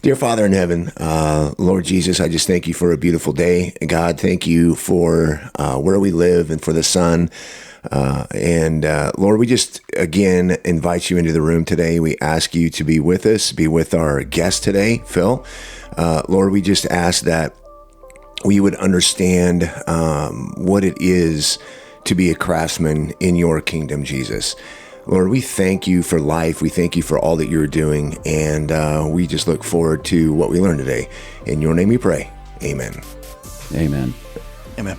Dear Father in heaven, Lord Jesus, I just thank you for a beautiful day. God, thank you for where we live and for the sun. And Lord, we just, again, invite you into the room today. We ask you to be with us, be with our guest today, Phil. Lord, we just ask that we would understand what it is to be a craftsman in your kingdom, Jesus. Lord, we thank you for life. We thank you for all that you're doing. And we just look forward to what we learned today. In your name we pray. Amen. Amen. Amen.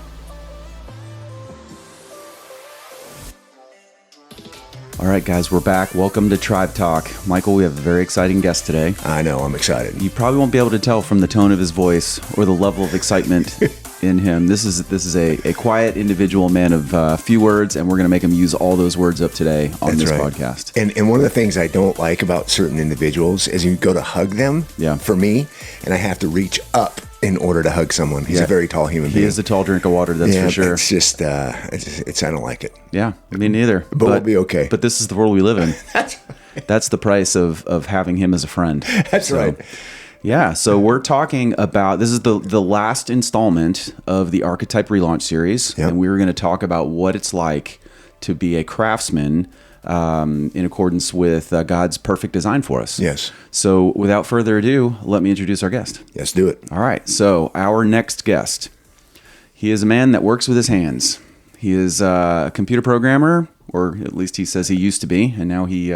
All right, guys, we're back. Welcome to Tribe Talk. Michael, we have a very exciting guest today. I know, I'm excited. You probably won't be able to tell from the tone of his voice or the level of excitement in him. This is a quiet individual, man of few words, and we're going to make him use all those words up today on this podcast. And one of the things I don't like about certain individuals is you go to hug them, for me, and I have to reach up in order to hug someone. He's a very tall human being. He is a tall drink of water, that's for sure. It's just, I don't like it. Yeah, me neither. But we'll be okay. But this is the world we live in. That's the price of having him as a friend. That's right. Yeah, so we're talking about, this is the last installment of the Archetype relaunch series, and we were going to talk about what it's like to be a craftsman in accordance with God's perfect design for us. Yes. So without further ado, let me introduce our guest. Yes, do it. All right, so our next guest, he is a man that works with his hands. He is a computer programmer, or at least he says he used to be, and now he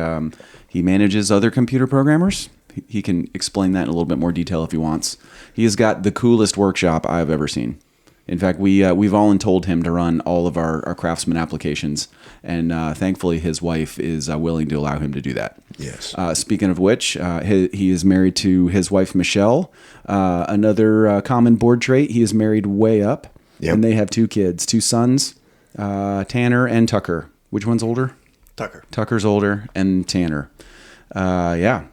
manages other computer programmers. He can explain that in a little bit more detail if he wants. He has got the coolest workshop I've ever seen. In fact, we've voluntold him to run all of our Craftsman applications, and thankfully his wife is willing to allow him to do that. Yes. Speaking of which, he is married to his wife, Michelle. Another common board trait, he is married way up, and they have two kids, two sons, Tanner and Tucker. Which one's older? Tucker. Tucker's older, and Tanner.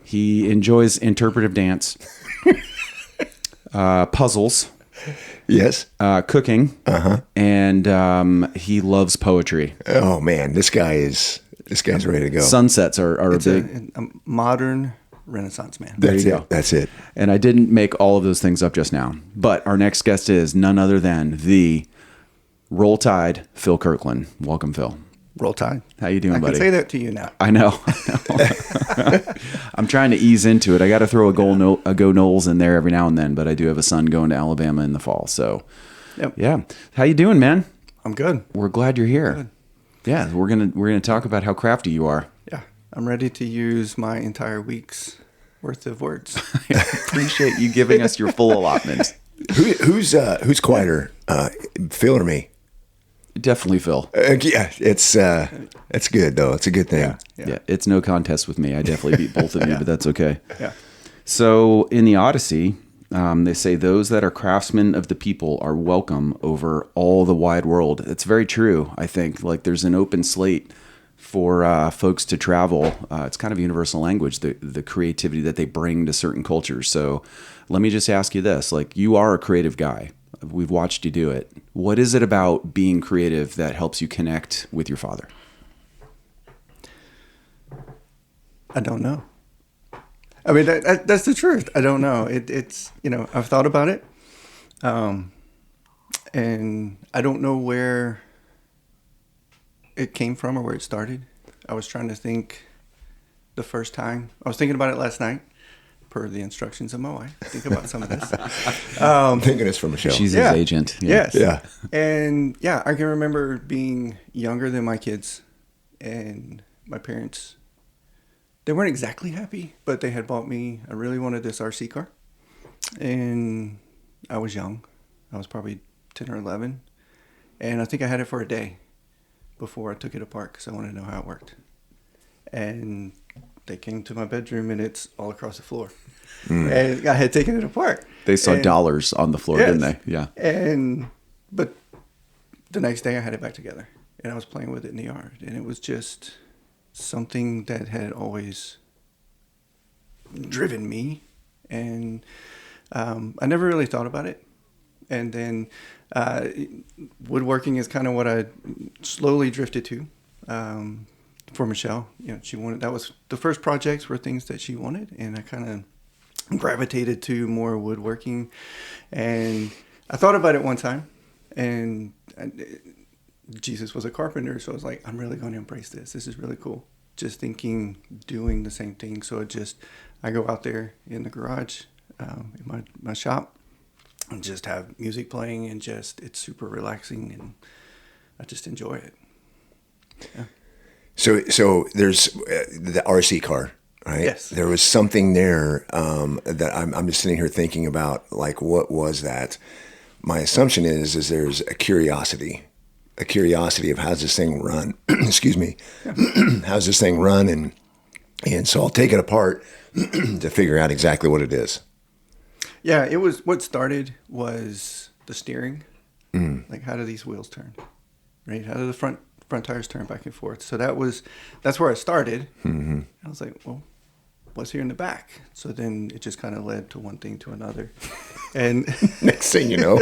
He enjoys interpretive dance, puzzles, yes, cooking, and he loves poetry. Oh man, this guy's ready to go. Sunsets are a big a modern Renaissance man. There you go. That's it. And I didn't make all of those things up just now, but our next guest is none other than the Roll Tide, Phil Kirkland. Welcome, Phil. Roll Tide. How you doing, buddy? I can say that to you now. I know. I'm trying to ease into it. I got to throw a Go Noles in there every now and then, but I do have a son going to Alabama in the fall. So, yeah. How you doing, man? I'm good. We're glad you're here. Good. Yeah, we're gonna talk about how crafty you are. Yeah, I'm ready to use my entire week's worth of words. I appreciate you giving us your full allotment. Who's quieter, Phil or me? Definitely Phil. It's good though. It's a good thing. Yeah, it's no contest with me. I definitely beat both of you, but that's okay. Yeah. So in the Odyssey, they say those that are craftsmen of the people are welcome over all the wide world. It's very true. I think like there's an open slate for folks to travel. It's kind of universal language, the creativity that they bring to certain cultures. So let me just ask you this, like you are a creative guy. We've watched you do it. What is it about being creative that helps you connect with your father? I don't know. I mean, that's the truth. I don't know. It's I've thought about it, and I don't know where it came from or where it started. I was trying to think the first time. I was thinking about it last night. Per the instructions of my wife, think about some of this. I'm thinking it's from Michelle. She's his agent. Yeah. Yes. Yeah. And I can remember being younger than my kids, and my parents, they weren't exactly happy, but they had bought me, I really wanted this RC car. And I was young. I was probably 10 or 11. And I think I had it for a day before I took it apart because I wanted to know how it worked. And they came to my bedroom and it's all across the floor. And I had taken it apart. They saw dollars on the floor, didn't they? Yeah. But the next day I had it back together and I was playing with it in the yard, and it was just something that had always driven me. And I never really thought about it. And then woodworking is kind of what I slowly drifted to. For Michelle, she wanted, that was the first projects were things that she wanted, and I kind of gravitated to more woodworking. And I thought about it one time, and Jesus was a carpenter, so I was like, I'm really going to embrace this. This is really cool. Just thinking, doing the same thing. So I go out there in the garage, in my shop, and just have music playing, and it's super relaxing, and I just enjoy it. Yeah. So there's the RC car, right? Yes. There was something there that I'm just sitting here thinking about, like, what was that? My assumption is there's a curiosity of how's this thing run? Excuse me. How's this thing run? And so I'll take it apart to figure out exactly what it is. Yeah, what started was the steering. Like, how do these wheels turn? Right? How do the front tires turn back and forth? So that's where I started. Mm-hmm. I was like, well, what's here in the back? So then it just kind of led to one thing to another. And next thing you know.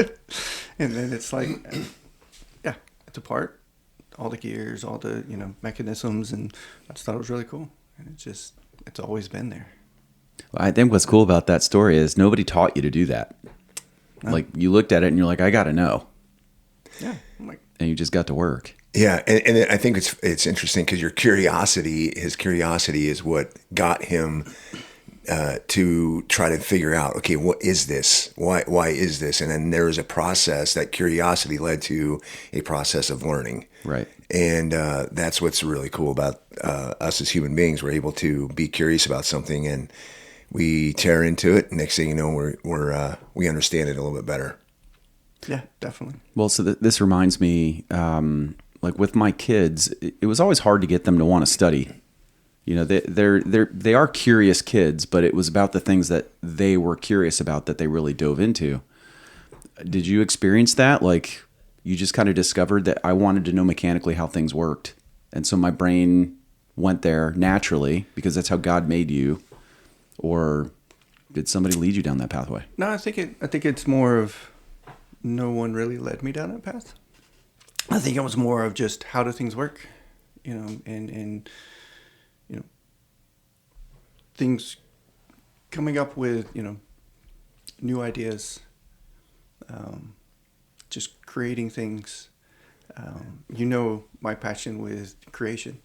And then it's like, yeah, it's apart. All the gears, all the, mechanisms. And I just thought it was really cool. And it's always been there. Well, I think what's cool about that story is nobody taught you to do that. No. Like, you looked at it and you're like, I got to know. Yeah. I'm like, and you just got to work. Yeah, and I think it's interesting because his curiosity is what got him to try to figure out, okay, what is this? Why is this? And then there was a process. That curiosity led to a process of learning. Right. And that's what's really cool about us as human beings. We're able to be curious about something, and we tear into it. Next thing you know, we understand it a little bit better. Yeah, definitely. Well, so this reminds me, like with my kids, it was always hard to get them to want to study. They are curious kids, but it was about the things that they were curious about that they really dove into. Did you experience that? Like, you just kind of discovered that I wanted to know mechanically how things worked, and so my brain went there naturally because that's how God made you. Or did somebody lead you down that pathway? No, I think it's more of no one really led me down that path. I think it was more of just how do things work, and things coming up with, new ideas, just creating things. My passion with creation,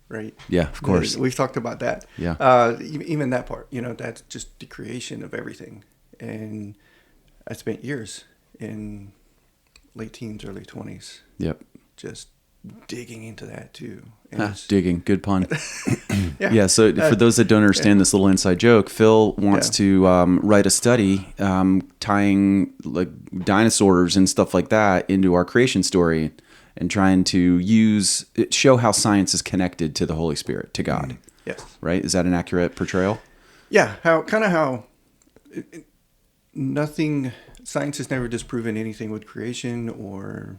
right? Yeah, of course. We've talked about that. Yeah. Even that part, that's just the creation of everything. And I spent years in late teens, early 20s. Yep. Just digging into that too. Digging, good pun. Yeah. So for those that don't understand this little inside joke, Phil wants to write a study tying like dinosaurs and stuff like that into our creation story, and trying to show how science is connected to the Holy Spirit, to God. Yes. Right? Is that an accurate portrayal? Yeah. Science has never disproven anything with creation or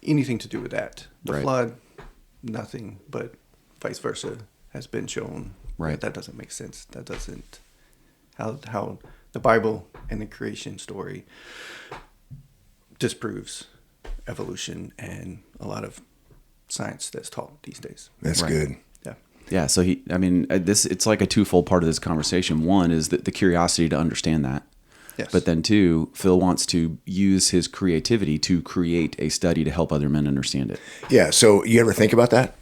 anything to do with that. The flood, nothing, but vice versa has been shown. Right. That doesn't make sense. That doesn't how the Bible and the creation story disproves evolution and a lot of science that's taught these days. That's good. Yeah. Yeah. So it's like a twofold part of this conversation. One is the curiosity to understand that. Yes. But then two, Phil wants to use his creativity to create a study to help other men understand it. Yeah. So you ever think about that?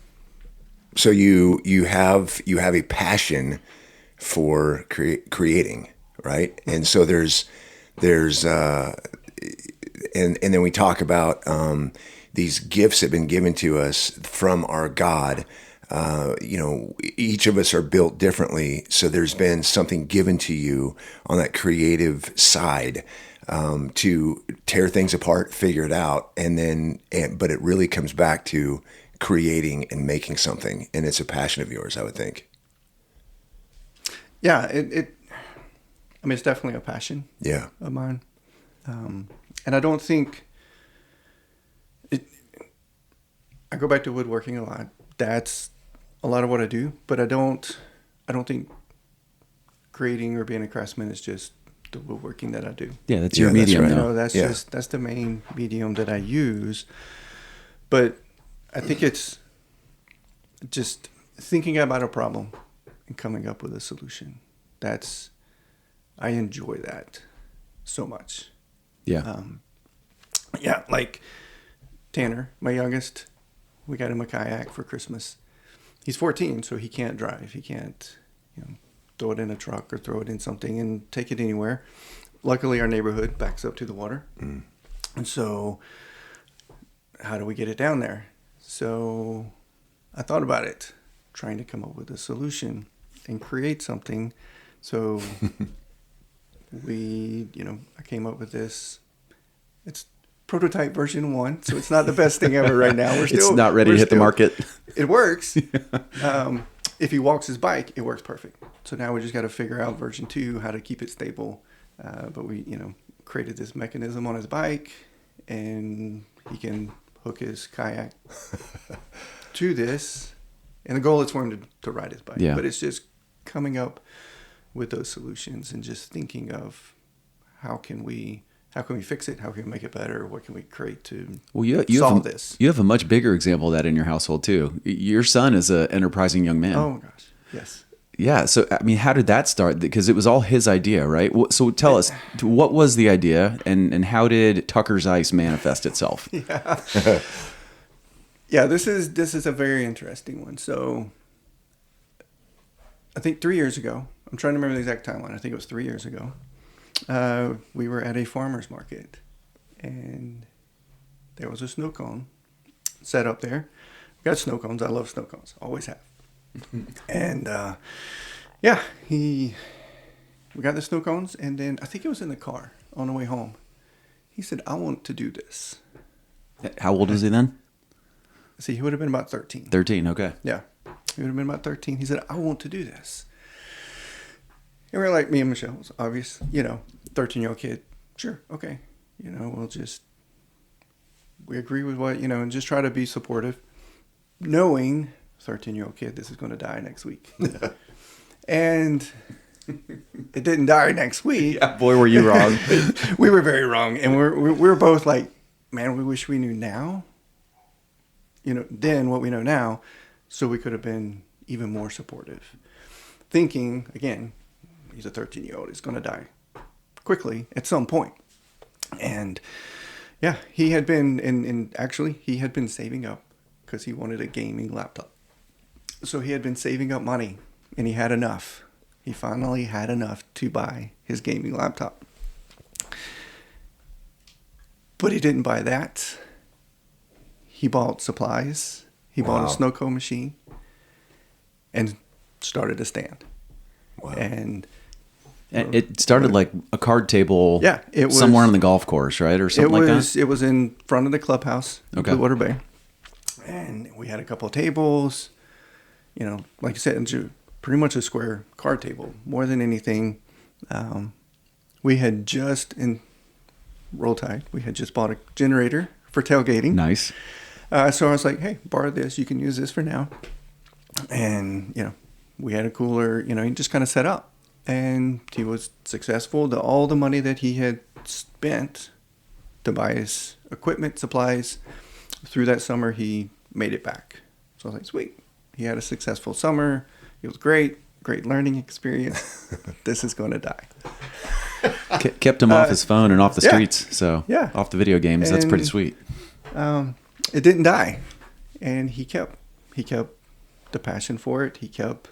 So you have a passion for creating, right? And so there's and then we talk about these gifts that have been given to us from our God. Each of us are built differently. So there's been something given to you on that creative side to tear things apart, figure it out. But it really comes back to creating and making something. And it's a passion of yours, I would think. Yeah, it's definitely a passion of mine. And I don't think I go back to woodworking a lot. That's a lot of what I do, but I don't think creating or being a craftsman is just the woodworking that I do. Yeah, that's your medium. That's right. That's the main medium that I use. But I think it's just thinking about a problem and coming up with a solution. That's I enjoy that so much. Yeah. Yeah, like Tanner, my youngest, we got him a kayak for Christmas. He's 14, so he can't drive. He can't, throw it in a truck or throw it in something and take it anywhere. Luckily, our neighborhood backs up to the water. And so how do we get it down there? So I thought about it, trying to come up with a solution and create something. So I came up with this. It's prototype version 1, so it's not the best thing ever right now. It's not ready to hit the market. It works. If he walks his bike, it works perfect. So now we just got to figure out version 2, how to keep it stable. But we, created this mechanism on his bike, and he can hook his kayak to this. And the goal is for him to ride his bike. Yeah. But it's just coming up with those solutions and just thinking of how can we fix it? How can we make it better? What can we create to solve this? You have a much bigger example of that in your household too. Your son is an enterprising young man. Oh gosh, yes. Yeah. So, I mean, how did that start? Because it was all his idea, right? So tell us, what was the idea and how did Tucker's Ice manifest itself? Yeah. Yeah, this is a very interesting one. So I think 3 years ago, I'm trying to remember the exact timeline. I think it was 3 years ago. We were at a farmer's market, and there was a snow cone set up there. We got snow cones. I love snow cones. Always have. And we got the snow cones, and then I think it was in the car on the way home. He said, "I want to do this." How old was he then? See, he would have been about 13. 13, okay. Yeah, he would have been about 13. He said, "I want to do this." And we were like, me and Michelle, was obvious, 13-year-old kid. Sure, okay. We agree with what, and just try to be supportive, knowing 13-year-old kid, this is going to die next week. And it didn't die next week. Yeah, boy, were you wrong. We were very wrong. And we were both like, man, we wish we knew now, then what we know now, so we could have been even more supportive. Thinking, again, he's a 13-year-old. He's going to die quickly at some point. And yeah, he had been, actually, he had been saving up because he wanted a gaming laptop. So he had been saving up money, and he had enough. He finally had enough to buy his gaming laptop. But he didn't buy that. He bought supplies. He bought a snow cone machine and started a stand. Wow. And it started like a card table it was, somewhere on the golf course, right? Or something like that? It was in front of the clubhouse in Okay. Blue Bay. And we had a couple of tables, like I said, pretty much a square card table. More than anything, we had just, in Roll Tide, we had just bought a generator for tailgating. Nice. So I was like, hey, borrow this. You can use this for now. And, we had a cooler, he just kind of set up. And he was successful. All the money that he had spent to buy his equipment, supplies, through that summer, he made it back. So I was like, sweet. He had a successful summer. It was great learning experience. This is going to die. Kept him off his phone and off the streets. So off the video games. That's pretty sweet. It didn't die. And he kept the passion for it. He kept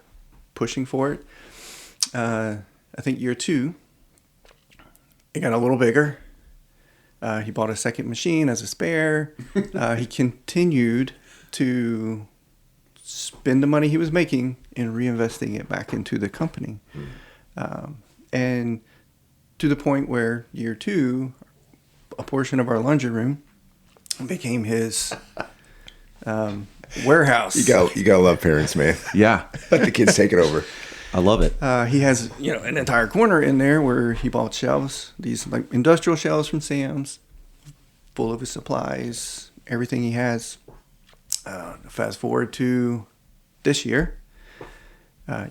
pushing for it. I think year 2, it got a little bigger. He bought a second machine as a spare. He continued to spend the money he was making and reinvesting it back into the company. And to the point where year 2, a portion of our laundry room became his warehouse. You gotta love parents, man. Yeah. Let the kids take it over. I love it. He has, an entire corner in there where he bought shelves, these like industrial shelves from Sam's, full of his supplies, everything he has. Fast forward to this year,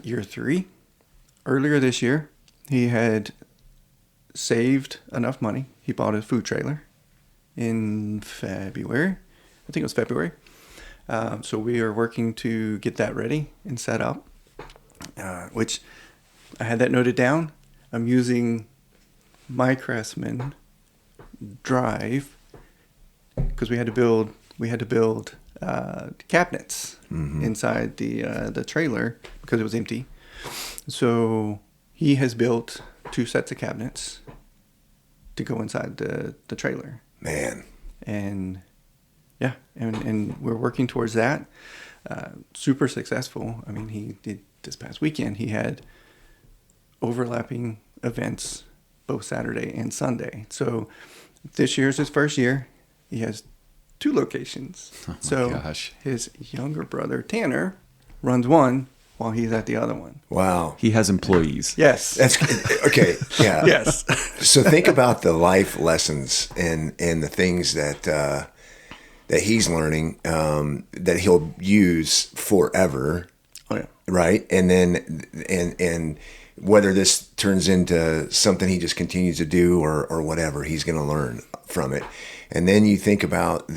year 3. Earlier this year, he had saved enough money. He bought a food trailer in February. I think it was February. So we are working to get that ready and set up. Which I had that noted down. I'm using my Craftsman drive because we had to build cabinets inside the trailer because it was empty. So he has built 2 sets of cabinets to go inside the trailer. Man. And yeah, and we're working towards that. Super successful. I mean, he did this past weekend. He had overlapping events both Saturday and Sunday. So this year's his first year. He has 2 locations. Oh my gosh. His younger brother Tanner runs one while he's at the other one. Wow. He has employees. Yes. That's okay. Yeah. Yes. So think about the life lessons and the things that he's learning that he'll use forever. Oh yeah. Right. And then and whether this turns into something he just continues to do or whatever, he's going to learn from it. And then you think about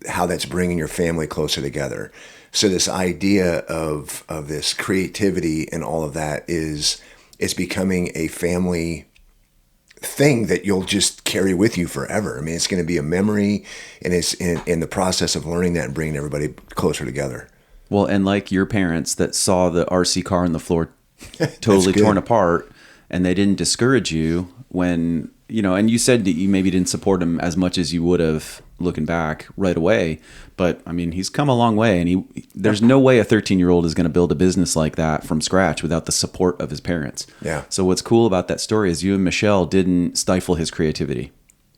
how that's bringing your family closer together. So this idea of this creativity and all of that it's becoming a family thing that you'll just carry with you forever. I mean, it's going to be a memory, and it's in the process of learning that and bringing everybody closer together. Well, and like your parents that saw the RC car on the floor totally torn apart, and they didn't discourage you when, and you said that you maybe didn't support him as much as you would have looking back right away. But I mean, he's come a long way, and there's no way a 13-year-old is going to build a business like that from scratch without the support of his parents. Yeah. So what's cool about that story is you and Michelle didn't stifle his creativity.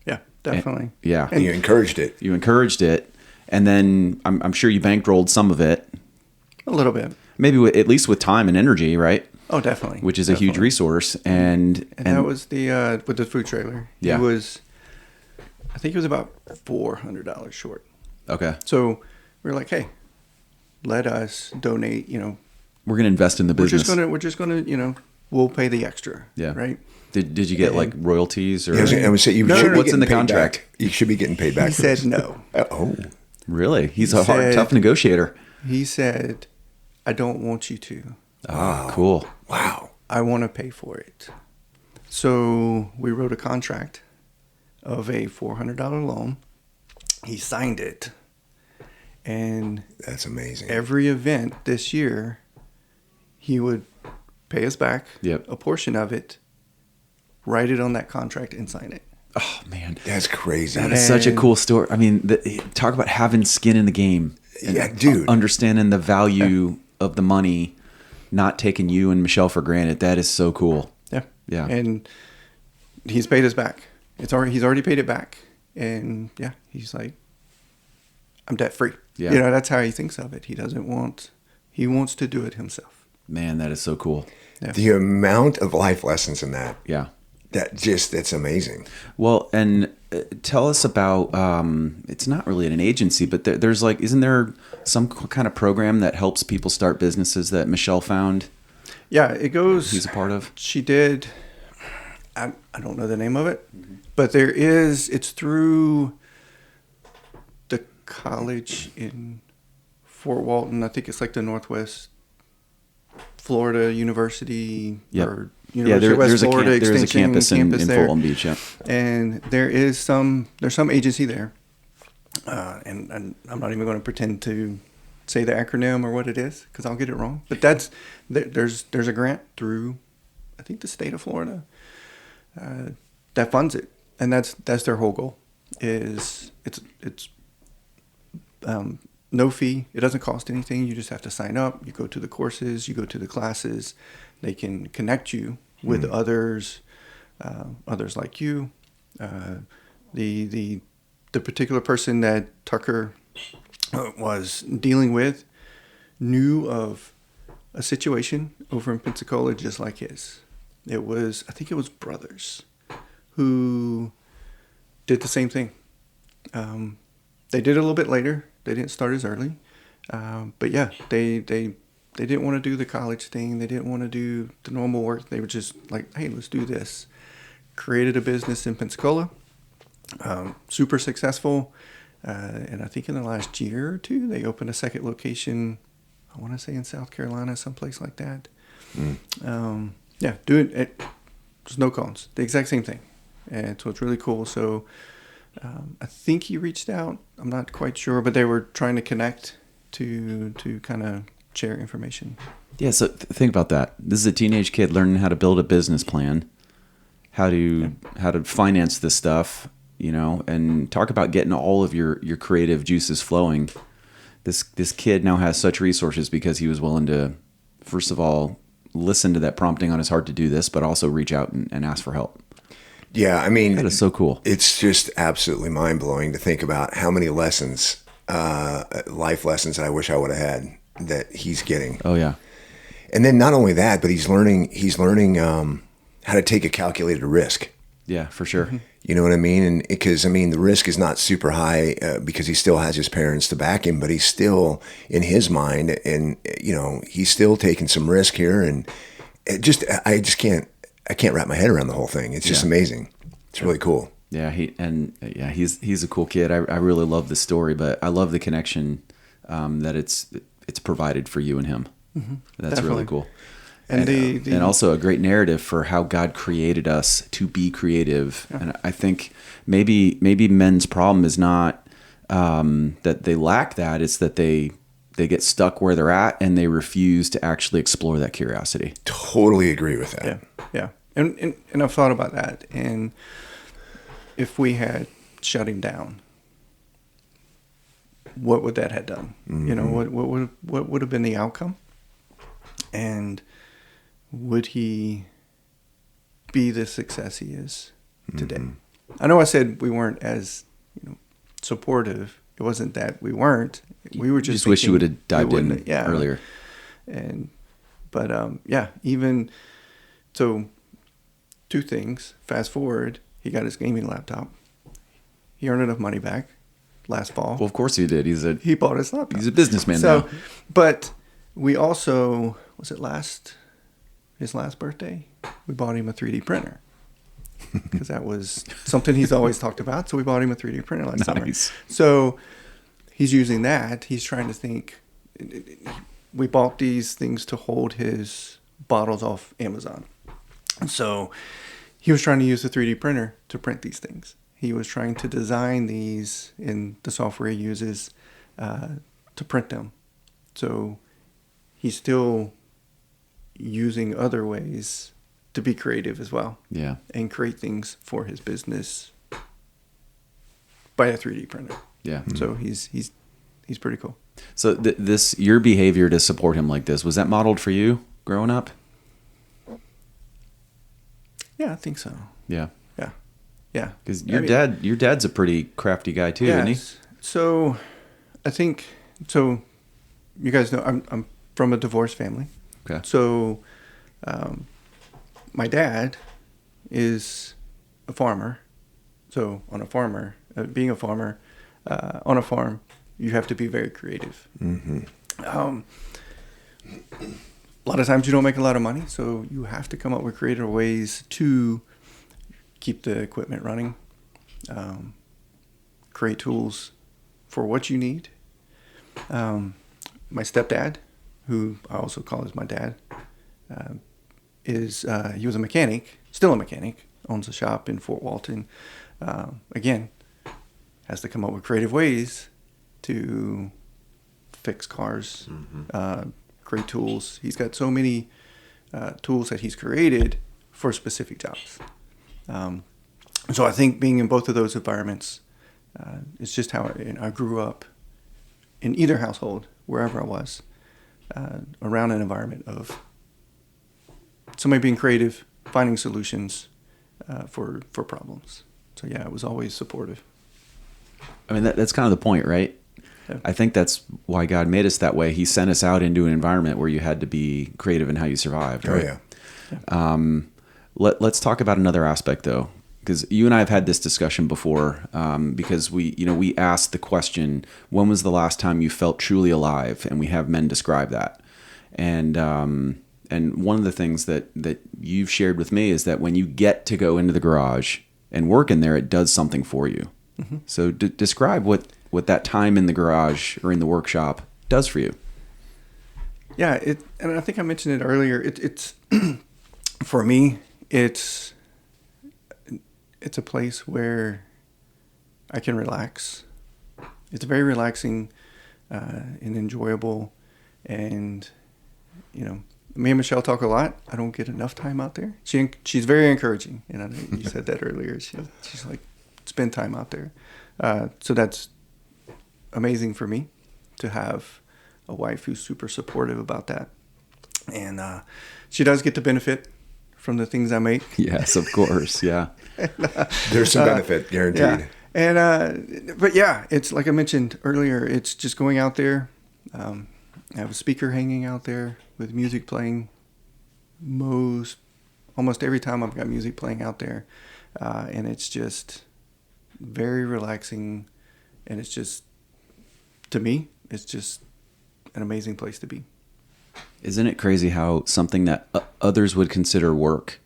Yeah, definitely. And you encouraged it. You encouraged it. And then I'm sure you bankrolled some of it. A little bit. Maybe at least with time and energy, right? Oh, definitely. Which is a huge resource. And that was with the food trailer. Yeah. I think it was about $400 short. Okay. So we were like, hey, let us donate, we're going to invest in the business. We're just gonna, we'll pay the extra. Yeah. Right. Did you get like royalties or? I would say you No, should no, be what's in getting the paid contract? back. You should be getting paid back. He for said this. no. Oh, Really? He's He a hard, said- tough negotiator. He said, I don't want you to. Oh, cool. wow. I want to pay for it. So we wrote a contract of a $400 loan. He signed it. And That's amazing. every event this year, he would pay us back a portion of it, write it on that contract, and sign it. Oh man, That's crazy. that is such a cool story. I mean, talk about having skin in the game. And Yeah, dude. understanding the value of the money, not taking you and Michelle for granted. That is so cool. Yeah. Yeah. And he's paid us back. He's already paid it back. And yeah, he's like, I'm debt free. Yeah. That's how he thinks of it. He wants to do it himself. Man, that is so cool. Yeah. The amount of life lessons in that. Yeah. That's amazing. Well, and tell us about, it's not really an agency, but there's like, isn't there some kind of program that helps people start businesses that Michelle found Yeah, it goes. he's a part of? She did. I don't know the name of it, but it's through the college in Fort Walton. I think it's like the Northwest Florida University Yep. or University of West there's Florida there's a Extension campus in Fort there. Walton Beach. Yeah. And there's some agency there, and I'm not even going to pretend to say the acronym or what it is because I'll get it wrong. But there's a grant through, I think, the state of Florida that funds it, and that's their whole goal. It's no fee. It doesn't cost anything. You just have to sign up. You go to the courses. You go to the classes. They can connect you with others like you. The particular person that Tucker was dealing with knew of a situation over in Pensacola just like his. I think it was brothers who did the same thing. They did it a little bit later. They didn't start as early. But yeah, they didn't want to do the college thing. They didn't want to do the normal work. They were just like, hey, let's do this. Created a business in Pensacola. Super successful. And I think in the last year or two, they opened a second location, I want to say in South Carolina, someplace like that. Yeah, doing it. Just no cones. The exact same thing. And so it's really cool. So I think he reached out. I'm not quite sure, but they were trying to connect to kind of share information. Yeah, so think about that. This is a teenage kid learning how to build a business plan, how to finance this stuff, and talk about getting all of your creative juices flowing. This kid now has such resources because he was willing to, first of all, listen to that prompting on his heart to do this, but also reach out and ask for help. Yeah, I mean, that is so cool. It's just absolutely mind blowing to think about how many lessons, life lessons, I wish I would have had that he's getting. Oh yeah. And then not only that, but he's learning how to take a calculated risk. Yeah, for sure. Mm-hmm. You know what I mean? And because, the risk is not super high because he still has his parents to back him, but he's still in his mind and, he's still taking some risk here. And I can't wrap my head around the whole thing. It's just amazing. It's really cool. Yeah. He's a cool kid. I really love the story, but I love the connection that it's provided for you and him. Mm-hmm. That's Definitely. Really cool. And and also a great narrative for how God created us to be creative. Yeah. And I think maybe men's problem is not that they lack that; it's that they get stuck where they're at and they refuse to actually explore that curiosity. Totally agree with that. Yeah. And I've thought about that. And if we had shut him down, what would that have done? Mm-hmm. What would have been the outcome? And would he be the success he is today? Mm-hmm. I know I said we weren't as supportive. It wasn't that we weren't. We were just wish you would have dived in earlier. But even so, two things. Fast forward, he got his gaming laptop. He earned enough money back last fall. Well, of course he did. He bought his laptop. He's a businessman now. But we also, was it his last birthday? We bought him a 3D printer because that was something he's always talked about. So we bought him a 3D printer last summer. So he's using that. He's trying to think. We bought these things to hold his bottles off Amazon. So he was trying to use the 3D printer to print these things. He was trying to design these in the software he uses to print them. So he's still using other ways to be creative as well. Yeah. And create things for his business by a 3D printer. Yeah. Mm-hmm. So he's pretty cool. So your behavior to support him like this, was that modeled for you growing up? Yeah, I think so. Yeah. Yeah. Because your dad's a pretty crafty guy too, isn't he? So I think, you guys know I'm from a divorced family. Okay. So my dad is a farmer. So being a farmer on a farm, you have to be very creative. Mm-hmm. A lot of times you don't make a lot of money, so you have to come up with creative ways to keep the equipment running, create tools for what you need. My stepdad, who I also call as my dad, he was a mechanic, still a mechanic, owns a shop in Fort Walton. Again, has to come up with creative ways to fix cars, create tools. He's got so many tools that he's created for specific jobs. So I think being in both of those environments, it's just how I grew up in either household, wherever I was, around an environment of somebody being creative, finding solutions for problems. So yeah, it was always supportive. I mean, that's kind of the point, right? Yeah. I think that's why God made us that way. He sent us out into an environment where you had to be creative in how you survived. Right? Oh yeah. Let's talk about another aspect though, because you and I have had this discussion before. Because we asked the question, when was the last time you felt truly alive? And we have men describe that. And one of the things that you've shared with me is that when you get to go into the garage and work in there, it does something for you. Mm-hmm. So describe what that time in the garage or in the workshop does for you. Yeah, and I think I mentioned it earlier. It's for me, it's a place where I can relax. It's very relaxing and enjoyable. And, you know, me and Michelle talk a lot. I don't get enough time out there. She's very encouraging. And I know you said that earlier. She's like, spend time out there. So that's amazing for me to have a wife who's super supportive about that. And she does get the benefit from the things I make. Yes, of course. Yeah. There's some benefit guaranteed. Yeah. And, but yeah, it's like I mentioned earlier, it's just going out there. I have a speaker hanging out there with music playing almost every time I've got music playing out there. And it's just very relaxing. And it's just, to me, it's just an amazing place to be. Isn't it crazy how something that others would consider work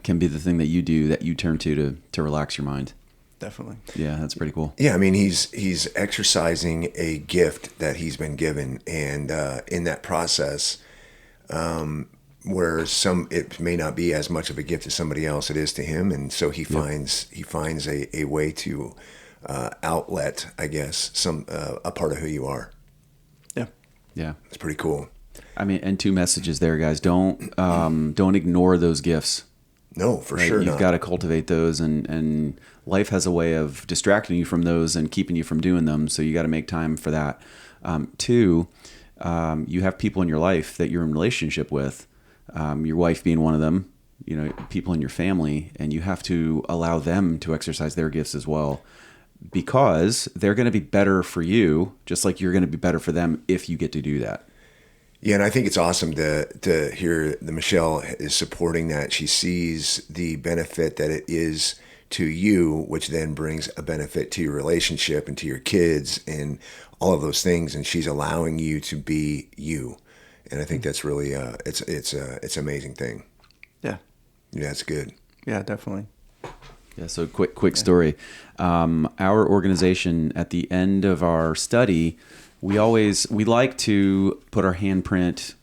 can be the thing that you do, that you turn to relax your mind? Definitely. Yeah, that's pretty cool. Yeah, I mean, he's exercising a gift that he's been given, and in that process, where it may not be as much of a gift to somebody else, it is to him, and so he finds a way to outlet, I guess, a part of who you are. Yeah, it's pretty cool. I mean, and 2 messages there, guys. Don't ignore those gifts. No, for sure. You've got to cultivate those, and life has a way of distracting you from those and keeping you from doing them. So you got to make time for that. 2, you have people in your life that you're in relationship with. Your wife being one of them. You know, people in your family, and you have to allow them to exercise their gifts as well, because they're going to be better for you, just like you're going to be better for them if you get to do that. Yeah, and I think it's awesome to hear that Michelle is supporting that. She sees the benefit that it is to you, which then brings a benefit to your relationship and to your kids and all of those things. And she's allowing you to be you. And I think that's really it's an amazing thing. Yeah. Yeah, it's good. Yeah, definitely. Yeah. So quick story. Our organization, at the end of our study, we like to put our handprint.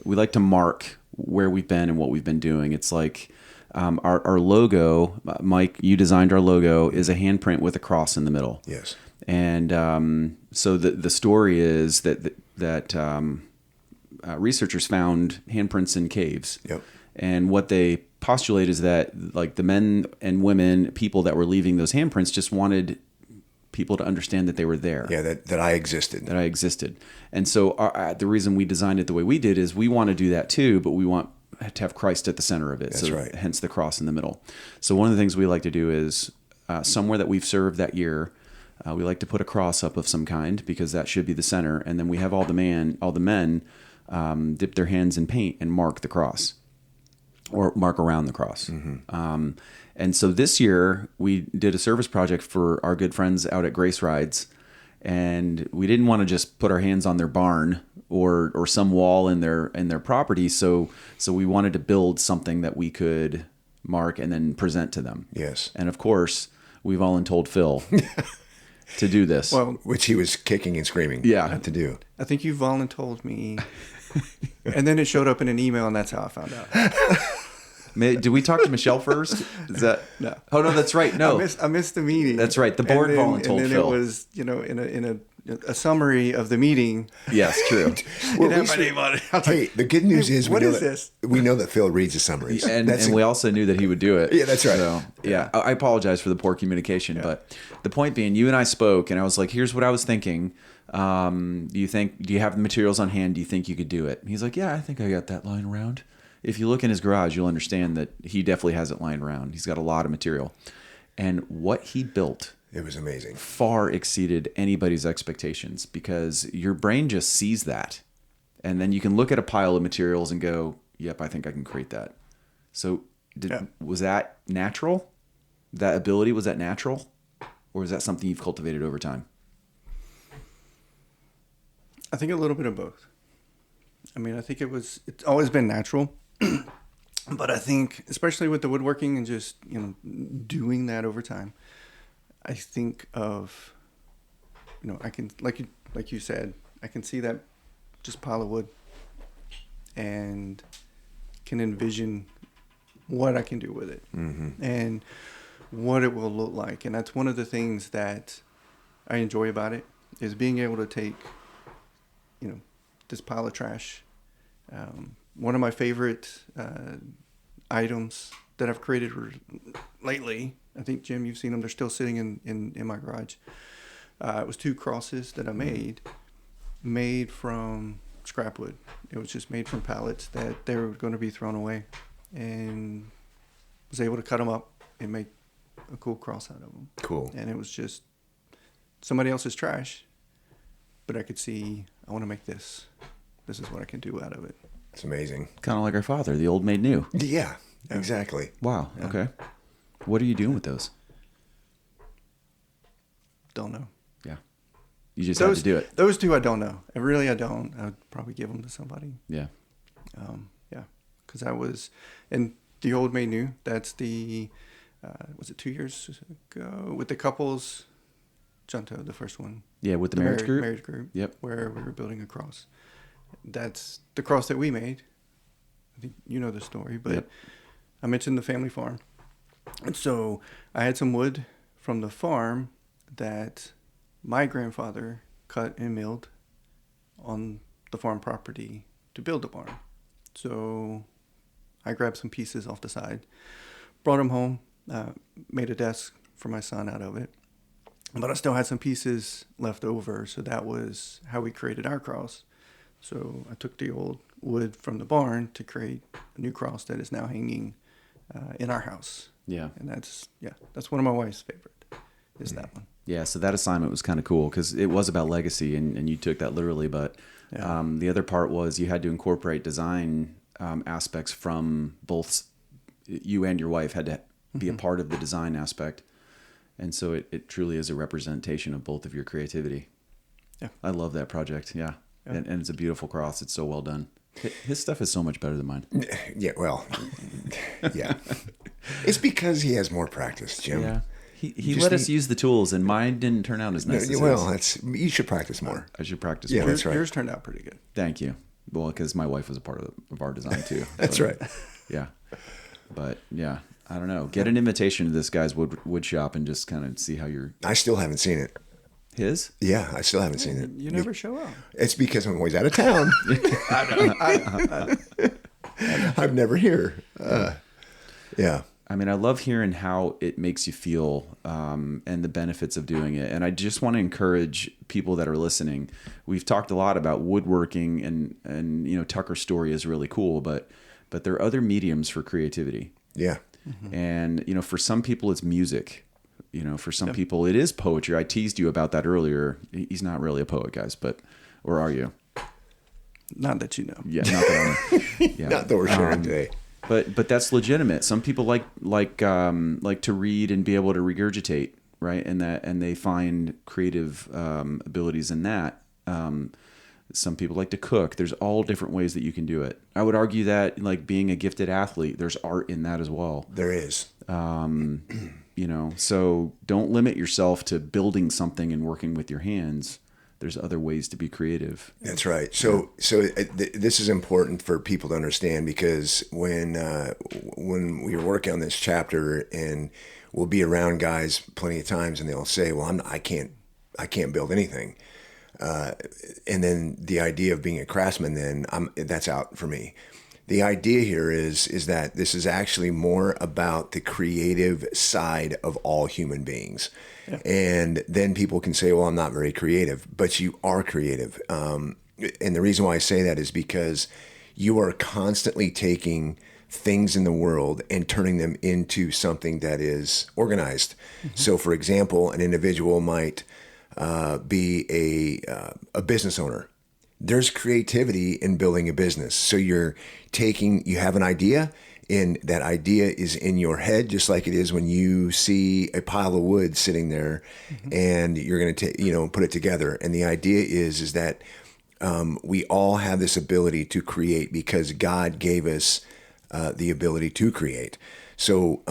We like to mark where we've been and what we've been doing. It's like our logo. Mike, you designed our logo, is a handprint with a cross in the middle. Yes. And so the story is that researchers found handprints in caves. Yep. And what they postulate is that, like, the men and women, people that were leaving those handprints, just wanted people to understand that they were there. Yeah, that I existed. That I existed. And so the reason we designed it the way we did is we want to do that too, but we want to have Christ at the center of it. That's right. Hence the cross in the middle. So one of the things we like to do is somewhere that we've served that year, we like to put a cross up of some kind, because that should be the center. And then we have all the men dip their hands in paint and mark the cross, or mark around the cross. Mm-hmm. And so this year we did a service project for our good friends out at Grace Rides, and we didn't want to just put our hands on their barn or some wall in their property. So we wanted to build something that we could mark and then present to them. Yes. And of course, we voluntold Phil to do this. Well, which he was kicking and screaming to do. I think you voluntold me. And then it showed up in an email, and that's how I found out. Did we talk to Michelle first? Is that no? Oh no, that's right. No, I missed the meeting. That's right. The board voluntold and then Phil. It was, in a summary of the meeting. Yes, true. Well, it had my name on it. Hey, the good news is what is this? We know that Phil reads the summaries, and we also knew that he would do it. Yeah, that's right. So, yeah, I apologize for the poor communication, but the point being, you and I spoke, and I was like, "Here's what I was thinking. Do you have the materials on hand? Do you think you could do it?" And he's like, "Yeah, I think I got that lying around." If you look in his garage, you'll understand that he definitely has it lying around. He's got a lot of material, and what he built, it was amazing. Far exceeded anybody's expectations, because your brain just sees that. And then you can look at a pile of materials and go, yep, I think I can create that. So was that natural? That ability, was that natural? Or is that something you've cultivated over time? I think a little bit of both. I mean, I think it's always been natural. But I think, especially with the woodworking and just, doing that over time, I think of, I can, like you said, I can see that just pile of wood and can envision what I can do with it and what it will look like. And that's one of the things that I enjoy about it, is being able to take, this pile of trash. One of my favorite items that I've created lately, I think, Jim, you've seen them. They're still sitting in my garage. It was 2 crosses that I made from scrap wood. It was just made from pallets that they were going to be thrown away, and was able to cut them up and make a cool cross out of them. Cool. And it was just somebody else's trash, but I could see, I want to make this. This is what I can do out of it. It's amazing. Kind of like our father, the old made new. Yeah, exactly. Wow. Yeah. Okay. What are you doing with those? Don't know. Yeah. You just have to do it. Those 2 I don't know. I don't. I would probably give them to somebody. Yeah. Yeah. Because I was, and the old made new, that's the, was it 2 years ago? With the couples, Junto, the first one. Yeah, with the marriage group? Marriage group. Yep. Where we were building a cross. That's the cross that we made. I think you know the story, but Yep. I mentioned the family farm. And so I had some wood from the farm that my grandfather cut and milled on the farm property to build the barn. So I grabbed some pieces off the side, brought them home, made a desk for my son out of it. But I still had some pieces left over, so that was how we created our cross. So I took the old wood from the barn to create a new cross that is now hanging in our house. Yeah. And that's one of my wife's favorite, is that one. Yeah, so that assignment was kind of cool because it was about legacy, and you took that literally. But the other part was you had to incorporate design aspects from both you and your wife had to be a part of the design aspect. And so it truly is a representation of both of your creativity. Yeah. I love that project. Yeah. And it's a beautiful cross. It's so well done. His stuff is so much better than mine. Yeah, well, yeah. It's because he has more practice, Jim. Yeah. He let us use the tools, and mine didn't turn out as nice as his. Well, you should practice more. I should practice Yeah, more. that's right. Yours turned out pretty good. Thank you. Well, because my wife was a part of our design too. That's So, right. Yeah. But yeah, I don't know. Get an invitation to this guy's wood shop and just kind of see how you're. I still haven't seen it. His? Yeah, I still haven't seen it. You never show up. It's because I'm always out of town. I'm never here. Yeah. I mean, I love hearing how it makes you feel and the benefits of doing it. And I just want to encourage people that are listening. We've talked a lot about woodworking, and Tucker's story is really cool, but there are other mediums for creativity. Yeah. And, for some people it's music. For some people it is poetry. I teased you about that earlier. He's not really a poet, guys, or are you? Not that you know. Yeah, not that I'm, yeah. Not that we're sharing today. But that's legitimate. Some people like to read and be able to regurgitate, right? And they find creative abilities in that. Some people like to cook. There's all different ways that you can do it. I would argue that, like, being a gifted athlete, there's art in that as well. There is. So don't limit yourself to building something and working with your hands. There's other ways to be creative. That's right. So this is important for people to understand, because when we were working on this chapter, and we'll be around guys plenty of times, and they'll say, "Well, I can't build anything," and then the idea of being a craftsman, then that's out for me. The idea here is that this is actually more about the creative side of all human beings. Yeah. And then people can say, well, I'm not very creative, but you are creative. And the reason why I say that is because you are constantly taking things in the world and turning them into something that is organized. Mm-hmm. So, for example, an individual might be a business owner. There's creativity in building a business. So you have an idea, and that idea is in your head, just like it is when you see a pile of wood sitting there, and you're going to put it together. And the idea is that we all have this ability to create because God gave us the ability to create. So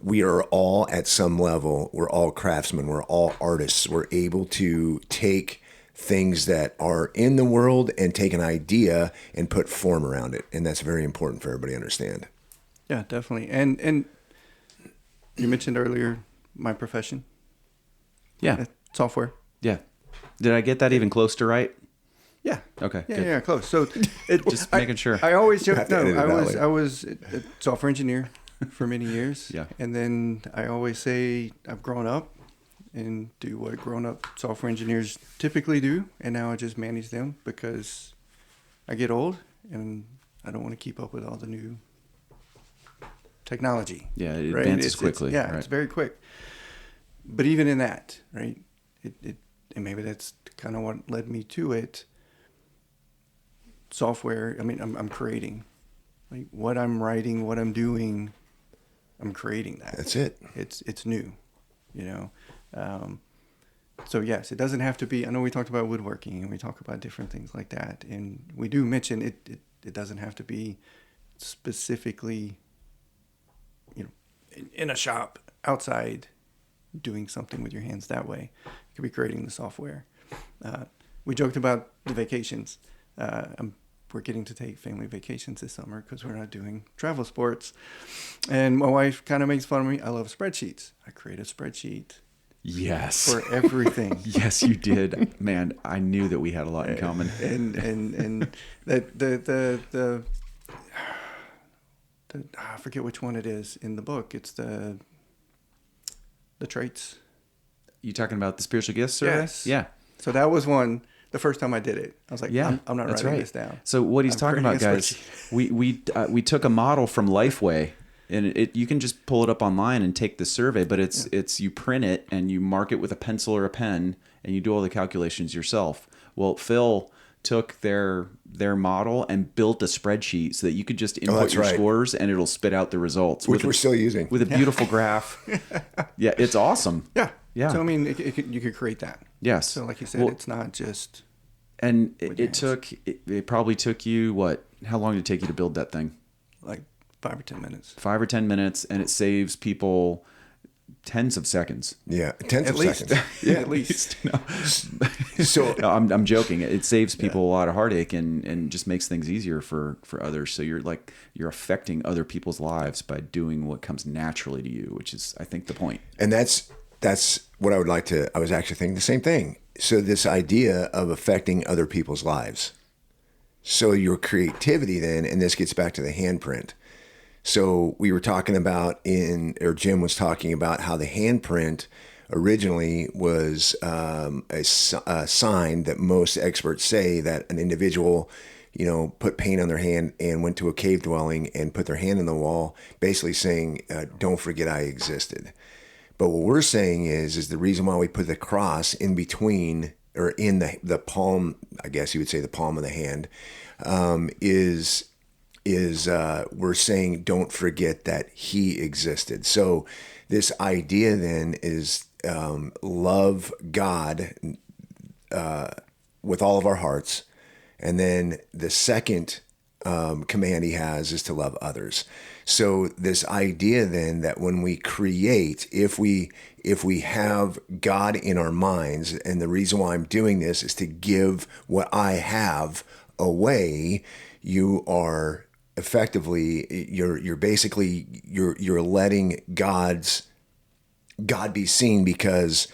we are all, at some level, we're all craftsmen, we're all artists. We're able to take things that are in the world and take an idea and put form around it. And that's very important for everybody to understand. Yeah, definitely. And you mentioned earlier my profession. Yeah. Software. Yeah. Did I get that even close to right? Yeah. Okay. Yeah, good. yeah, close. So Just making sure. I always Have joke. to edit it that way. I was a software engineer for many years. Yeah. And then I always say I've grown up and do what grown-up software engineers typically do, and now I just manage them because I get old and I don't want to keep up with all the new technology. Yeah, it right? advances quickly. Right. It's very quick. But even in that, right? And maybe that's kind of what led me to it. Software. I mean, I'm creating, like what I'm writing, what I'm doing. I'm creating that. That's it. It's new, you know. So yes, it doesn't have to be. I know we talked about woodworking and we talk about different things like that, and we do mention it. It doesn't have to be specifically, you know, in a shop outside doing something with your hands that way. You could be creating the software. We joked about the vacations. We're getting to take family vacations this summer because we're not doing travel sports. And my wife kind of makes fun of me. I love spreadsheets. I create a spreadsheet. Yes. For everything. Yes, you did. Man, I knew that we had a lot in common. And the I forget which one it is in the book. It's the traits. You talking about the spiritual gifts survey? Yes. Yeah. So that was one. The first time I did it, I was like, Yeah, I'm not that's writing right. this down. So what he's I'm talking about, creating a guys, spreadsheet. we took a model from Lifeway, and you can just pull it up online and take the survey, but it's you print it and you mark it with a pencil or a pen, and you do all the calculations yourself. Well, Phil took their model and built a spreadsheet so that you could just input your scores and it'll spit out the results, which we're still using with a beautiful graph. Yeah, it's awesome. Yeah. Yeah. So I mean, you could create that. Yes. So like you said, it's not just. And it probably took you what? How long did it take you to build that thing? Like 5 or 10 minutes. 5 or 10 minutes, and it saves people tens of seconds. Yeah, tens At of least. seconds. Yeah, at least. So No, I'm joking. It saves people a lot of heartache and just makes things easier for others. So you're affecting other people's lives by doing what comes naturally to you, which is, I think, the point. And that's what I would like to. I was actually thinking the same thing. So this idea of affecting other people's lives. So your creativity then, and this gets back to the handprint. So we were talking about Jim was talking about how the handprint originally was a sign that most experts say that an individual, put paint on their hand and went to a cave dwelling and put their hand on the wall, basically saying, don't forget I existed. But what we're saying is the reason why we put the cross in between or in the palm, I guess you would say the palm of the hand, is we're saying don't forget that he existed. So this idea then is love God with all of our hearts. And then the second command he has is to love others. So this idea then that when we create, if we have God in our minds, and the reason why I'm doing this is to give what I have away, you are effectively you're basically letting God be seen because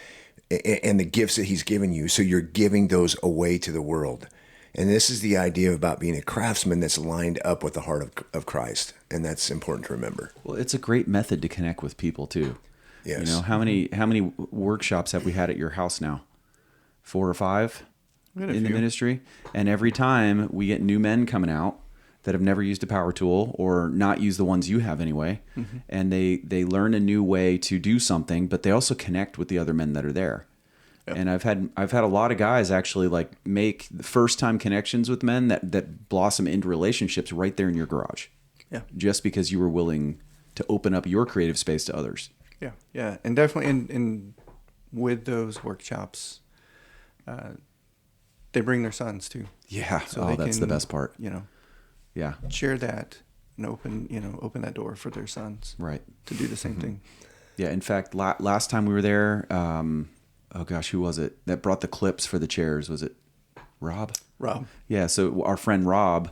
and the gifts that he's given you. So you're giving those away to the world. And this is the idea about being a craftsman that's lined up with the heart of Christ. And that's important to remember. Well, it's a great method to connect with people too. Yes. How many workshops have we had at your house now? 4 or 5 in the ministry? And every time we get new men coming out that have never used a power tool or not used the ones you have anyway. Mm-hmm. And they learn a new way to do something, but they also connect with the other men that are there. Yep. And I've had a lot of guys actually make the first time connections with men that blossom into relationships right there in your garage. Yeah. Just because you were willing to open up your creative space to others. Yeah. Yeah. And definitely in with those workshops, they bring their sons too. Yeah. So that's the best part. Yeah. Share that and open that door for their sons. Right. To do the same mm-hmm. thing. Yeah. In fact, last time we were there, oh gosh, who was it that brought the clips for the chairs? Was it Rob? Rob. Yeah. So our friend Rob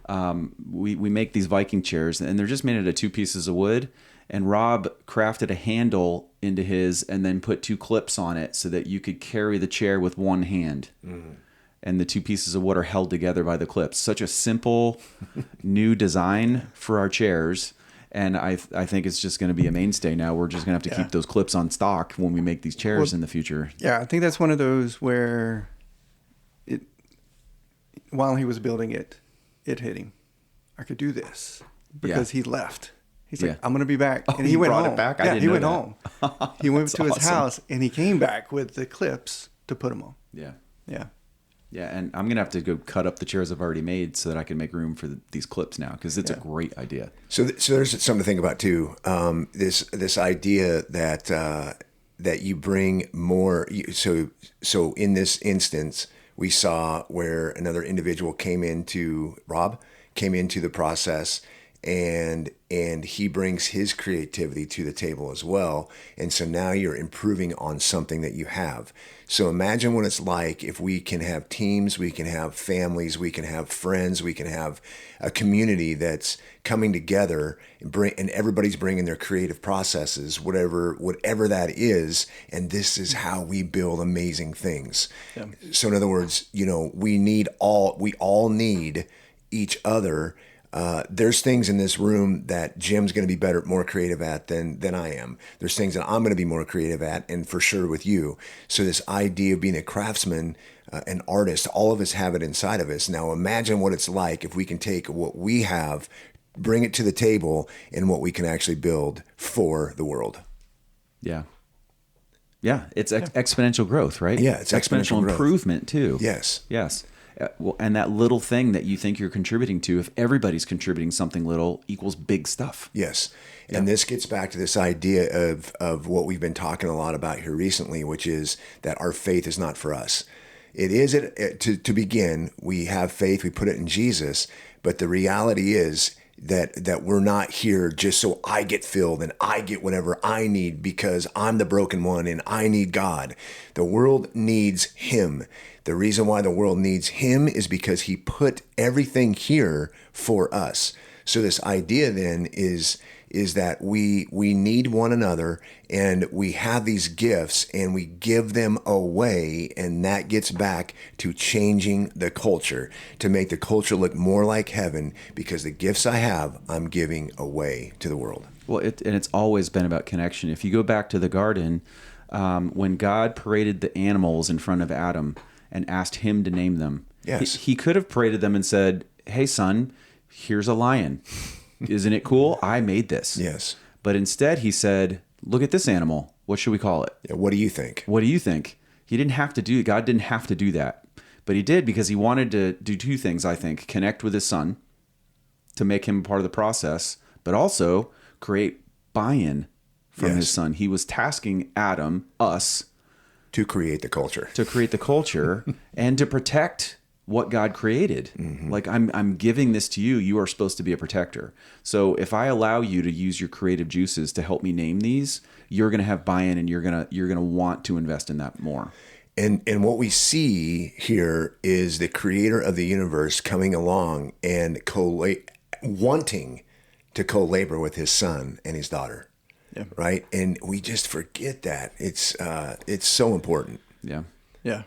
we make these Viking chairs, and they're just made out of 2 pieces of wood. And Rob crafted a handle into his and then put 2 clips on it so that you could carry the chair with one hand. And the 2 pieces of wood are held together by the clips. Such a simple new design for our chairs. And I think it's just going to be a mainstay now. We're just going to have to keep those clips on stock when we make these chairs in the future. Yeah, I think that's one of those where while he was building it, it hit him. I could do this because he left. He's like, I'm going to be back. And he went brought home. it back? I didn't he know went that. home. He went to his awesome. house and he came back with the clips to put them on. Yeah. Yeah. Yeah, and I'm going to have to go cut up the chairs I've already made so that I can make room for these clips now, because it's a great idea. So there's something to think about too. This idea that you bring more. So in this instance, we saw where another individual came into the process, and he brings his creativity to the table as well. And so now you're improving on something that you have. So imagine what it's like if we can have teams, we can have families, we can have friends, we can have a community that's coming together and everybody's bringing their creative processes, whatever that is. And this is how we build amazing things. Yeah. So in other words, we all need each other. There's things in this room that Jim's going to be more creative at than I am. There's things that I'm going to be more creative at, and for sure with you. So this idea of being a craftsman, an artist, all of us have it inside of us. Now imagine what it's like if we can take what we have, bring it to the table, and what we can actually build for the world. Yeah. Yeah, it's exponential growth, right? Yeah, it's exponential growth. Improvement too. Yes. Yes. Well, and that little thing that you think you're contributing to, if everybody's contributing something little, equals big stuff. Yes. And this gets back to this idea of what we've been talking a lot about here recently, which is that our faith is not for us. It is, to begin, we have faith, we put it in Jesus, but the reality is that we're not here just so I get filled and I get whatever I need because I'm the broken one and I need God. The world needs Him. The reason why the world needs Him is because He put everything here for us. So this idea then is that we need one another, and we have these gifts and we give them away, and that gets back to changing the culture, to make the culture look more like heaven, because the gifts I have, I'm giving away to the world. Well, it's always been about connection. If you go back to the garden, when God paraded the animals in front of Adam and asked him to name them, he could have paraded them and said, "Hey, son, here's a lion. Isn't it cool? I made this." Yes. But instead he said, "Look at this animal. What should we call it?" Yeah, what do you think? What do you think? God didn't have to do that. But he did because he wanted to do 2 things, I think. Connect with his son to make him part of the process, but also create buy-in from his son. He was tasking Adam, us, to create the culture. And to protect what God created. Mm-hmm. Like, I'm giving this to you. You are supposed to be a protector. So if I allow you to use your creative juices to help me name these, you're going to have buy-in, and you're going to want to invest in that more. And what we see here is the creator of the universe coming along and wanting to co-labor with his son and his daughter. Yeah. Right? And we just forget that. It's so important. Yeah. Yeah.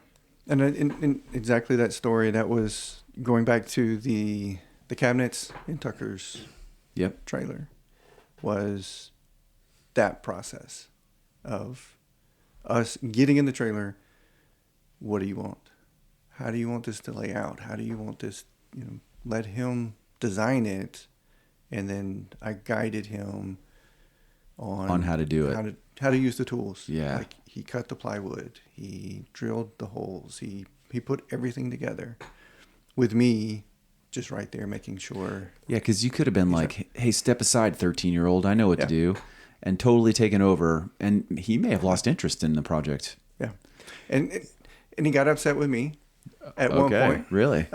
And in exactly that story, that was going back to the cabinets in Tucker's trailer, was that process of us getting in the trailer. What do you want? How do you want this to lay out? How do you want this, let him design it. And then I guided him on how to do it. How to use the tools. Yeah. Like, he cut the plywood. He drilled the holes. He put everything together with me just right there making sure. Yeah, because you could have been like, "Hey, step aside, 13-year-old. I know what to do," and totally taken over. And he may have lost interest in the project. Yeah. And he got upset with me at one point. Really?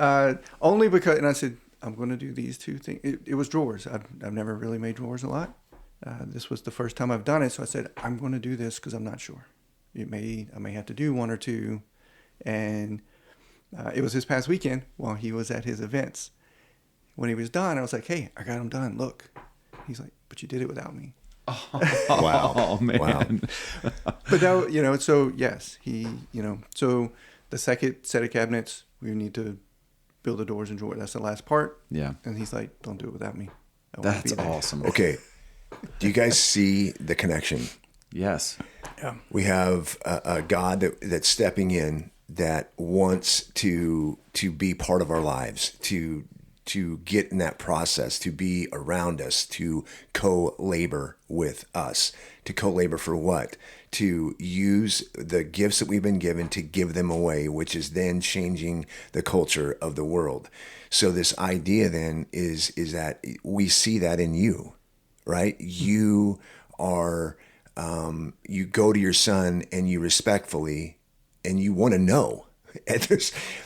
Only because, and I said, "I'm going to do these 2 things." It was drawers. I've never really made drawers a lot. This was the first time I've done it, so I said, "I'm going to do this because I'm not sure. I may have to do 1 or 2." And it was his past weekend while he was at his events. when he was done, I was like, hey, I got him done. Look. He's like, but you did it without me. Wow. Oh man. Wow. But that, so yes, so the second set of cabinets, we need to build the doors and drawer. That's the last part. Yeah. And he's like, don't do it without me. I won't That's be there. awesome. Okay. Do you guys see the connection? Yes. Yeah. We have a God that's stepping in that wants to be part of our lives, to get in that process, to be around us, to co-labor with us. To co-labor for what? To use the gifts that we've been given to give them away, which is then changing the culture of the world. So this idea then is that we see that in you, right? You are, you go to your son and you respectfully, and you want to know. And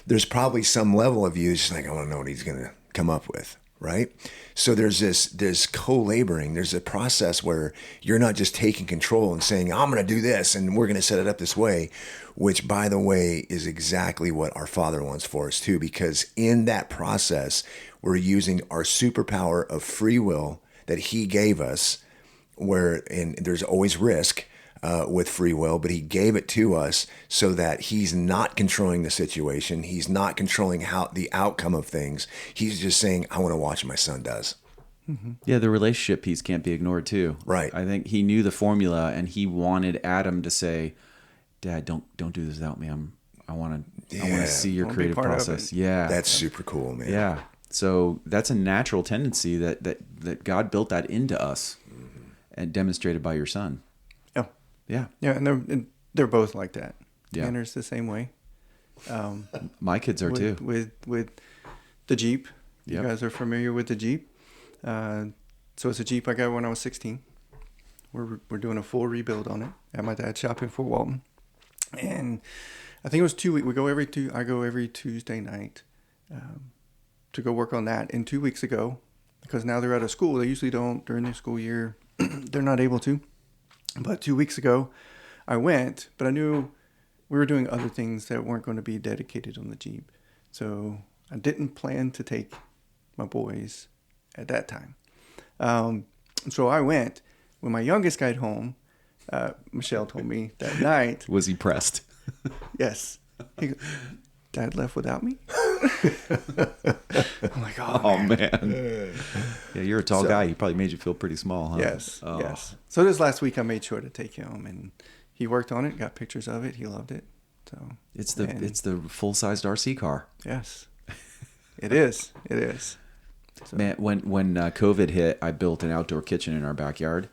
there's probably some level of you just like, I want to know what he's going to come up with, right? So there's this co-laboring. There's a process where you're not just taking control and saying, I'm going to do this and we're going to set it up this way, which, by the way, is exactly what our Father wants for us too, because in that process, we're using our superpower of free will that he gave us, and there's always risk with free will, but he gave it to us so that he's not controlling the situation. He's not controlling the outcome of things. He's just saying, I want to watch what my son does. Mm-hmm. Yeah, the relationship piece can't be ignored too. Right. I think he knew the formula, and he wanted Adam to say, "Dad, don't do this without me. I want to see your creative process." Yeah, that's super cool, man. Yeah. So that's a natural tendency that God built that into us, and demonstrated by your son. Yeah. Yeah. Yeah, and they're both like that. Yeah. Tanner's the same way. My kids are too. With the Jeep. Yep. You guys are familiar with the Jeep. So it's a Jeep I got when I was 16. We're doing a full rebuild on it at my dad's shop in Fort Walton. And I think it was 2 weeks. I go every Tuesday night to go work on that. And 2 weeks ago, because now they're out of school, they usually don't during the school year. They're not able to. But 2 weeks ago, I went, but I knew we were doing other things that weren't going to be dedicated on the Jeep. So I didn't plan to take my boys at that time. So I went. When my youngest got home, Michelle told me that night. Was he pressed? Yes. He goes, Dad left without me? I'm like, oh man. Yeah, you're a tall guy. He probably made you feel pretty small, huh? Yes, Oh. yes. So this last week I made sure to take him, and he worked on it, got pictures of it. He loved it. So It's the full-sized RC car. yes, it is. It is. So, Man, when COVID hit, I built an outdoor kitchen in our backyard.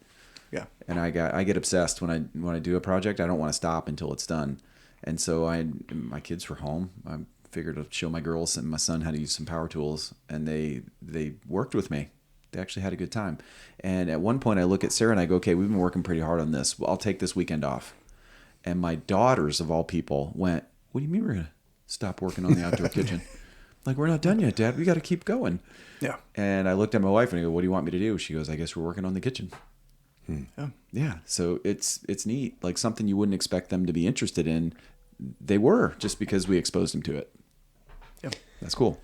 yeah. And I get obsessed when I do a project. I don't want to stop until it's done. And so my kids were home. I figured to show my girls and my son how to use some power tools, and they worked with me. They actually had a good time. And at one point, I look at Sarah and I go, "Okay, we've been working pretty hard on this. Well, I'll take this weekend off." And my daughters, of all people, went, "What do you mean we're gonna stop working on the outdoor kitchen? Like, we're not done yet, Dad. We got to keep going." Yeah. And I looked at my wife and I go, "What do you want me to do?" She goes, "I guess we're working on the kitchen." Yeah. Yeah, so it's neat. Like something you wouldn't expect them to be interested in, they were, just because we exposed them to it. Yeah. That's cool.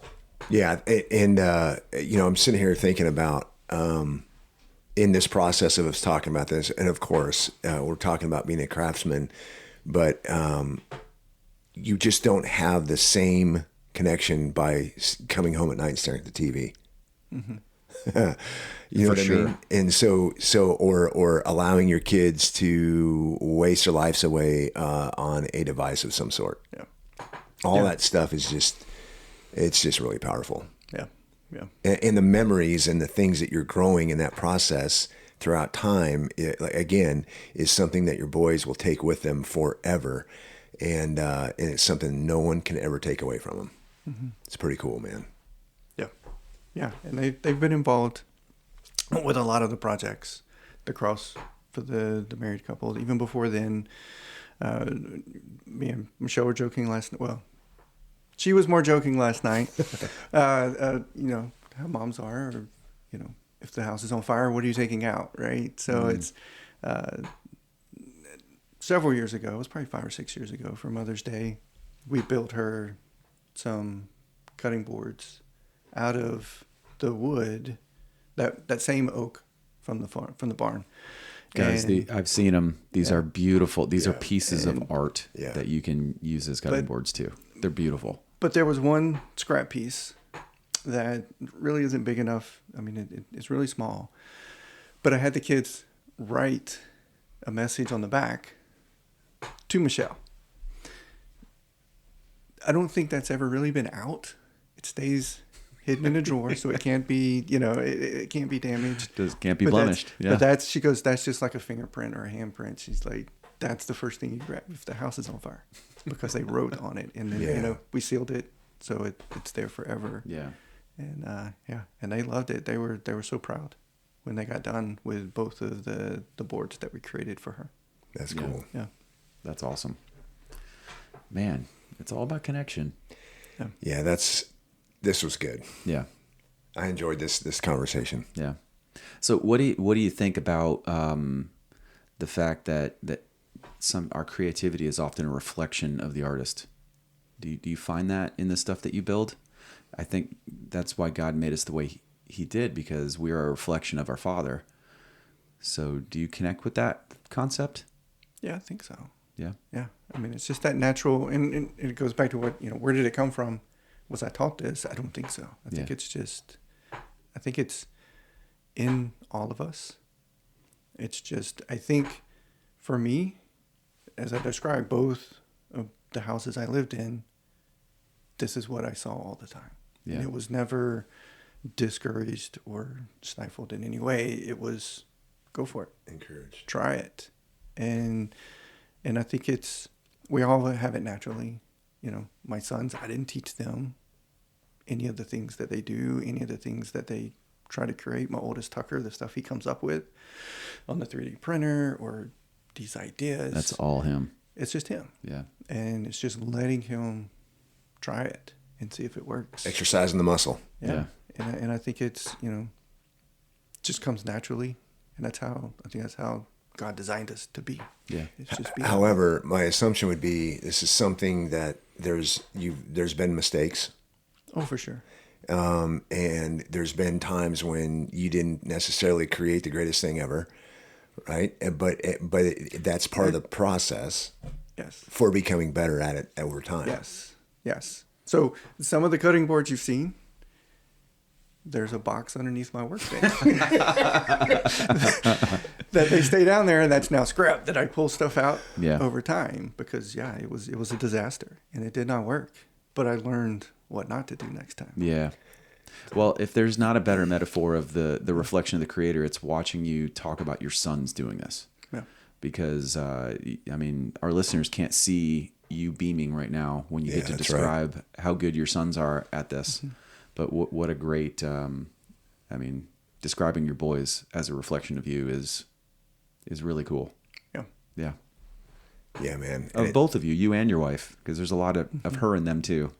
Yeah, and I'm sitting here thinking about in this process of us talking about this, and of course we're talking about being a craftsman, but you just don't have the same connection by coming home at night and staring at the TV. Mm-hmm. You know For what sure. I mean? And so or allowing your kids to waste their lives away on a device of some sort. Yeah. All that stuff is it's just really powerful. Yeah. Yeah. And the memories and the things that you're growing in that process throughout time, again, is something that your boys will take with them forever. And it's something no one can ever take away from them. Mm-hmm. It's pretty cool, man. Yeah. Yeah. And they've been involved with a lot of the projects, the cross for the married couple. Even before then, me and Michelle were joking last night. Well, she was more joking last night. How moms are, or, if the house is on fire, what are you taking out, right? So it's several years ago, it was probably 5 or 6 years ago for Mother's Day, we built her some cutting boards out of the wood, that same oak from the barn. Guys, And- I've seen them. These are beautiful. These are pieces of art Yeah. that you can use as cutting boards too. They're beautiful. But there was one scrap piece that really isn't big enough. I mean, it's really small. But I had the kids write a message on the back to Michelle. I don't think that's ever really been out. It stays hidden in a drawer, so it can't be, it can't be damaged. Can't be But blemished. Yeah. But she goes, that's just like a fingerprint or a handprint. She's like, that's the first thing you grab if the house is on fire, because they wrote on it, and then we sealed it, so it's there forever. Yeah. And and they loved it. They were so proud when they got done with both of the boards that we created for her. That's cool. Yeah. That's awesome. Man, it's all about connection. Yeah, this was good. Yeah. I enjoyed this conversation. Yeah. So what do you think about the fact that our creativity is often a reflection of the artist? Do you find that in the stuff that you build? I think that's why God made us the way he did, because we are a reflection of our Father. So do you connect with that concept? Yeah, I think so. Yeah. Yeah. I mean, it's just that natural, and it goes back to what, where did it come from? Was I taught this? I don't think so. I think it's in all of us. It's just, I think for me, as I described both of the houses I lived in, this is what I saw all the time. Yeah. And it was never discouraged or stifled in any way. It was, go for it. Encouraged. Try it. And I think we all have it naturally. My sons, I didn't teach them any of the things that they do, any of the things that they try to create. My oldest Tucker, the stuff he comes up with on the 3D printer or these ideas. That's all him. It's just him. Yeah. And it's just letting him try it and see if it works. Exercising the muscle. Yeah. And I think it's, just comes naturally. And I think that's how God designed us to be. Yeah. It's just be. However, my assumption would be this is something that there's been mistakes. Oh, for sure. And there's been times when you didn't necessarily create the greatest thing ever, right? But that's part of the process. Yes. For becoming better at it over time. Yes. So some of the cutting boards you've seen, there's a box underneath my workbench that they stay down there, and that's now scrap that I pull stuff out over time because it was a disaster and it did not work. But I learned what not to do next time. Yeah. Well, if there's not a better metaphor of the reflection of the Creator, it's watching you talk about your sons doing this. Yeah. Because, our listeners can't see you beaming right now when you get to describe how good your sons are at this. Mm-hmm. But what a great, describing your boys as a reflection of you is really cool. Yeah. Yeah. Yeah, man. Of both of you and your wife, because there's a lot of her in them too.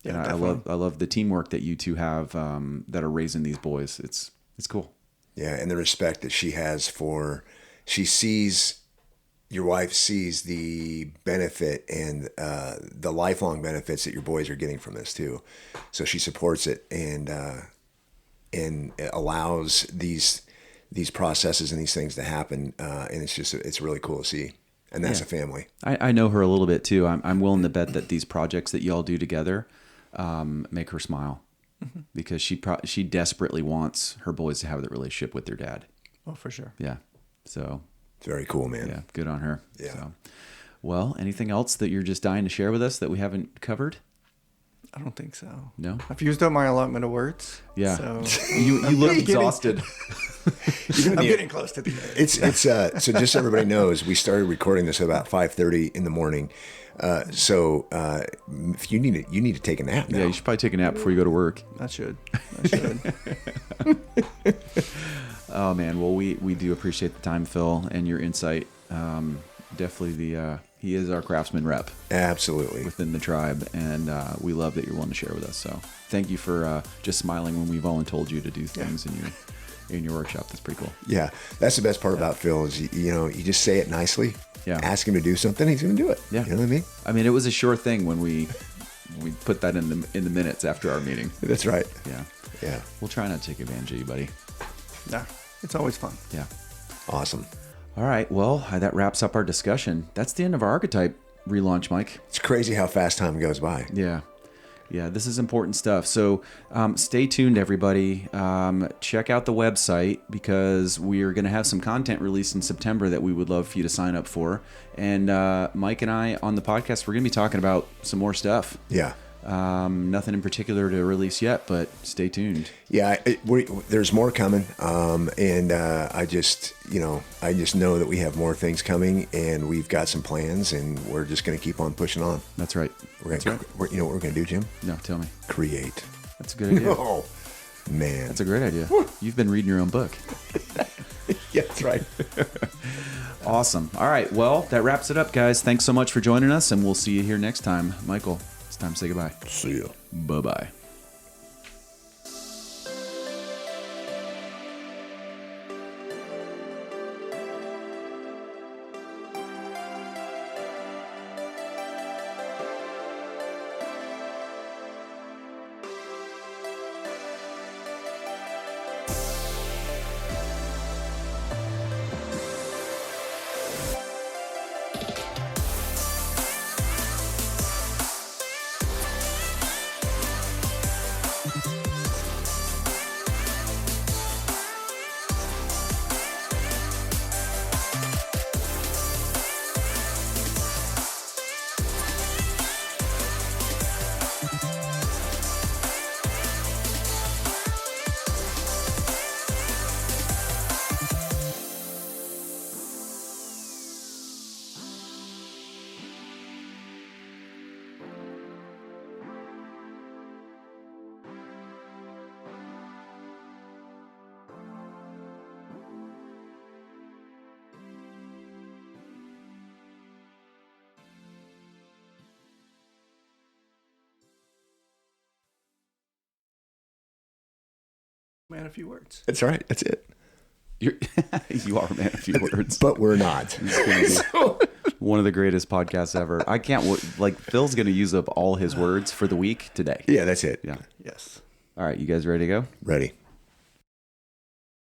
Yeah, and I love the teamwork that you two have that are raising these boys. It's cool. Yeah, and the respect that your wife sees the benefit and the lifelong benefits that your boys are getting from this too. So she supports it and allows these processes and these things to happen. And it's really cool to see. And that's a family. I know her a little bit too. I'm willing to bet that these projects that y'all do together make her smile, mm-hmm. because she desperately wants her boys to have that relationship with their dad. Oh, for sure. Yeah. So very cool, man. Yeah, good on her. Yeah. So, well, anything else that you're just dying to share with us that we haven't covered? I don't think so. No. I've used up my allotment of words. Yeah. So you look exhausted. I'm getting close to the end. It's so just so everybody knows, we started recording this at about 5:30 in the morning. So if you need to take a nap now. Yeah, you should probably take a nap before you go to work. I should. Oh man, well we do appreciate the time, Phil, and your insight. Definitely he is our Craftsman rep. Absolutely. Within the tribe, and we love that you're willing to share with us. So thank you for just smiling when we've only told you to do things in your workshop. That's pretty cool. Yeah, that's the best part about Phil is you just say it nicely. Yeah. Ask him to do something, he's going to do it. Yeah. You know what I mean? I mean, it was a sure thing when we put that in the minutes after our meeting. That's right. Yeah. Yeah. We'll try not to take advantage of you, buddy. Nah, it's always fun. Yeah. Awesome. All right. Well, that wraps up our discussion. That's the end of our archetype relaunch, Mike. It's crazy how fast time goes by. Yeah. Yeah, this is important stuff. So stay tuned, everybody. Check out the website because we are going to have some content released in September that we would love for you to sign up for. And Mike and I on the podcast, we're going to be talking about some more stuff. Yeah. Nothing in particular to release yet, but stay tuned. Yeah, there's more coming, and I just know that we have more things coming, and we've got some plans, and we're just going to keep on pushing on. That's right. You know what we're going to do, Jim? No, tell me. Create. That's a good idea. Oh, man. That's a great idea. You've been reading your own book. Yeah, that's right. Awesome. All right. Well, that wraps it up, guys. Thanks so much for joining us, and we'll see you here next time. Michael, it's time to say goodbye. See ya. Bye-bye. Man, a few words. That's right. That's it. You are a man of few words. But we're not. One of the greatest podcasts ever. I can't, Phil's going to use up all his words for the week today. Yeah, that's it. Yeah. Yes. All right. You guys ready to go? Ready.